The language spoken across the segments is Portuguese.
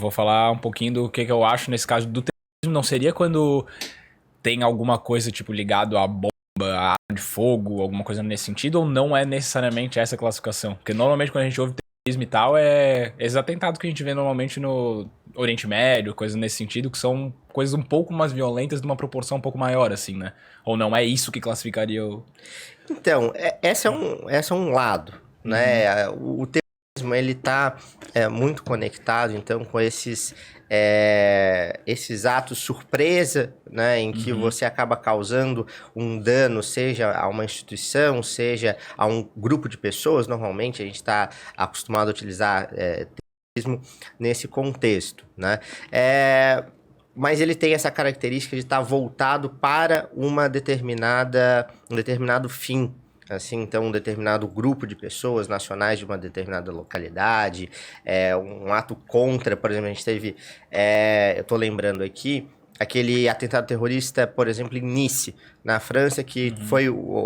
vou falar um pouquinho do que eu acho nesse caso do terrorismo. Não seria quando tem alguma coisa, tipo, ligado a bomba, a arma de fogo, alguma coisa nesse sentido, ou não é necessariamente essa classificação? Porque normalmente quando a gente ouve terrorismo e tal, é esses atentados que a gente vê normalmente no Oriente Médio, coisas nesse sentido, que são coisas um pouco mais violentas de uma proporção um pouco maior, assim, né? Ou não é isso que classificaria o... Então, esse é um lado, né? O terrorismo, ele tá muito conectado, então, com esses atos surpresa, né? Em que você acaba causando um dano, seja a uma instituição, seja a um grupo de pessoas. Normalmente, a gente está acostumado a utilizar terrorismo nesse contexto, né? Mas ele tem essa característica de estar voltado para um determinado fim, assim, então um determinado grupo de pessoas nacionais de uma determinada localidade, um ato contra, por exemplo, a gente teve, eu estou lembrando aqui, aquele atentado terrorista, por exemplo, em Nice, na França, que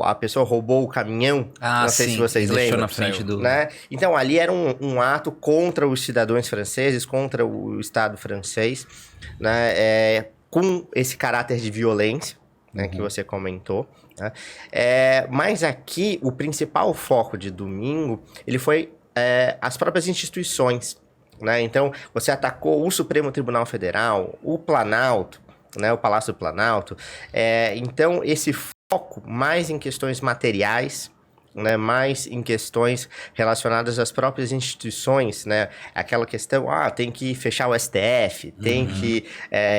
a pessoa roubou o caminhão, não sei se vocês lembram. Na frente do... Né? Então, ali era um ato contra os cidadãos franceses, contra o Estado francês, né? Com esse caráter de violência, né, que você comentou. Né? Mas aqui, o principal foco de domingo, ele foi as próprias instituições. Né? Então, você atacou o Supremo Tribunal Federal, o Planalto, né, o Palácio do Planalto. Então, esse foco mais em questões materiais, né, mais em questões relacionadas às próprias instituições, né, aquela questão, tem que fechar o STF, tem que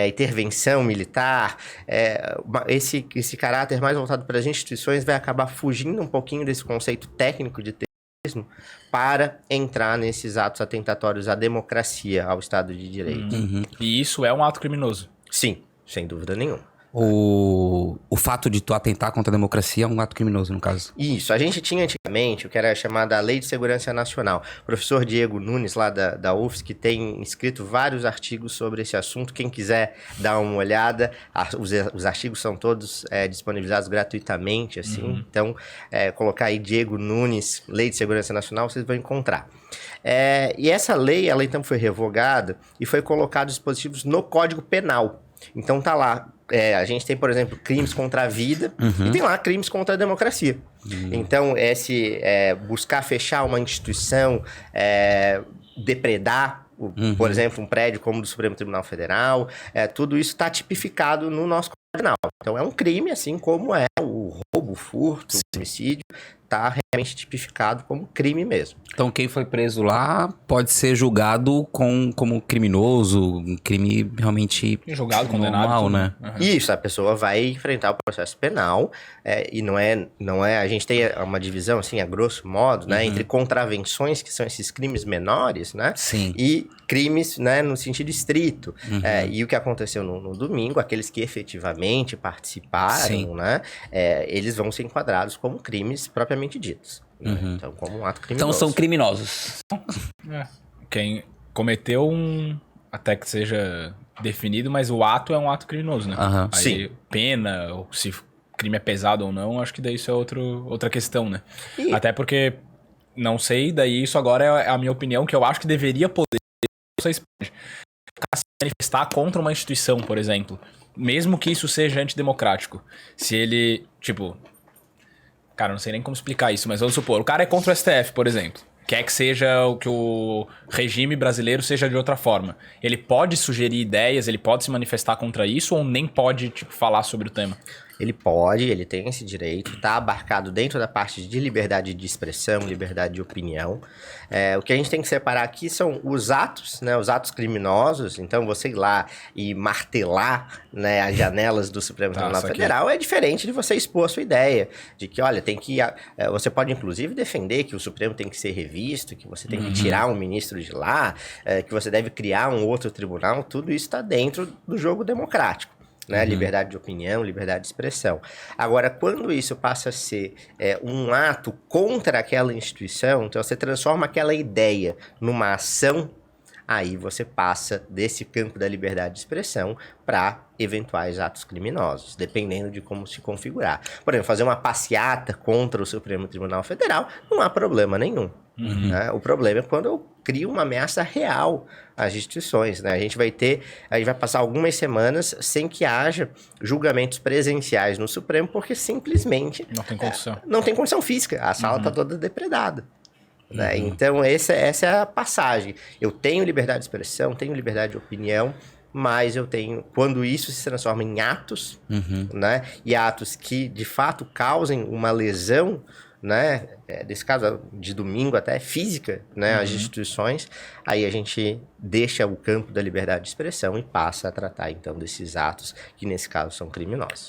intervenção militar, esse caráter mais voltado para as instituições vai acabar fugindo um pouquinho desse conceito técnico de terrorismo para entrar nesses atos atentatórios à democracia, ao Estado de Direito. E isso é um ato criminoso? Sim, sem dúvida nenhuma. O fato de tu atentar contra a democracia é um ato criminoso, no caso. Isso. A gente tinha antigamente o que era chamada Lei de Segurança Nacional. O professor Diego Nunes, lá da UFSC, que tem escrito vários artigos sobre esse assunto. Quem quiser dar uma olhada, os artigos são todos disponibilizados gratuitamente, assim. Então, colocar aí Diego Nunes, Lei de Segurança Nacional, vocês vão encontrar. E essa lei, ela então foi revogada e foi colocado dispositivos no Código Penal. Então tá lá, a gente tem, por exemplo, crimes contra a vida e tem lá crimes contra a democracia. Então, buscar fechar uma instituição, depredar, por exemplo, um prédio como o do Supremo Tribunal Federal, tudo isso está tipificado no nosso Código Penal. Então, é um crime, assim como é o roubo, o furto, o homicídio, está realmente tipificado como crime mesmo. Então, quem foi preso lá pode ser julgado como criminoso, um crime realmente julgado, condenado, normal, né? Isso, a pessoa vai enfrentar o processo penal e não é... A gente tem uma divisão, assim, a grosso modo, né, entre contravenções, que são esses crimes menores, né? Sim. E crimes, né, no sentido estrito. E o que aconteceu no domingo, aqueles que efetivamente participaram, né, eles vão ser enquadrados como crimes propriamente ditos. Então, como um ato criminoso. Então, são criminosos. Quem cometeu até que seja definido, mas o ato é um ato criminoso, né? Aí, sim. Pena, ou se crime é pesado ou não, acho que daí isso é outra questão, né? Até porque, não sei, daí isso agora é a minha opinião, que eu acho que deveria poder, vocês podem se manifestar contra uma instituição, por exemplo, mesmo que isso seja antidemocrático. Se ele, tipo... Cara, não sei nem como explicar isso, mas vamos supor, o cara é contra o STF, por exemplo. Quer que seja que o regime brasileiro seja de outra forma. Ele pode sugerir ideias, ele pode se manifestar contra isso ou nem pode, falar sobre o tema? Ele pode, ele tem esse direito, está abarcado dentro da parte de liberdade de expressão, liberdade de opinião. O que a gente tem que separar aqui são os atos, né, os atos criminosos. Então, você ir lá e martelar, né, as janelas do Supremo Tribunal Federal é diferente de você expor a sua ideia. De que, olha, tem que... você pode, inclusive, defender que o Supremo tem que ser revisto, que você tem que tirar um ministro de lá, que você deve criar um outro tribunal. Tudo isso está dentro do jogo democrático. Né? Liberdade de opinião, liberdade de expressão. Agora, quando isso passa a ser um ato contra aquela instituição, então você transforma aquela ideia numa ação, aí você passa desse campo da liberdade de expressão para eventuais atos criminosos, dependendo de como se configurar. Por exemplo, fazer uma passeata contra o Supremo Tribunal Federal, não há problema nenhum. Né? O problema é quando eu cria uma ameaça real às instituições, né? A gente vai passar algumas semanas sem que haja julgamentos presenciais no Supremo, porque simplesmente não tem condição. Não tem condição física, a sala está toda depredada. Né? Então, essa é a passagem. Eu tenho liberdade de expressão, tenho liberdade de opinião, mas eu tenho, quando isso se transforma em atos, né? E atos que, de fato, causem uma lesão, né? Nesse caso, de domingo até física, né? As instituições, aí a gente deixa o campo da liberdade de expressão e passa a tratar, então, desses atos que, nesse caso, são criminosos.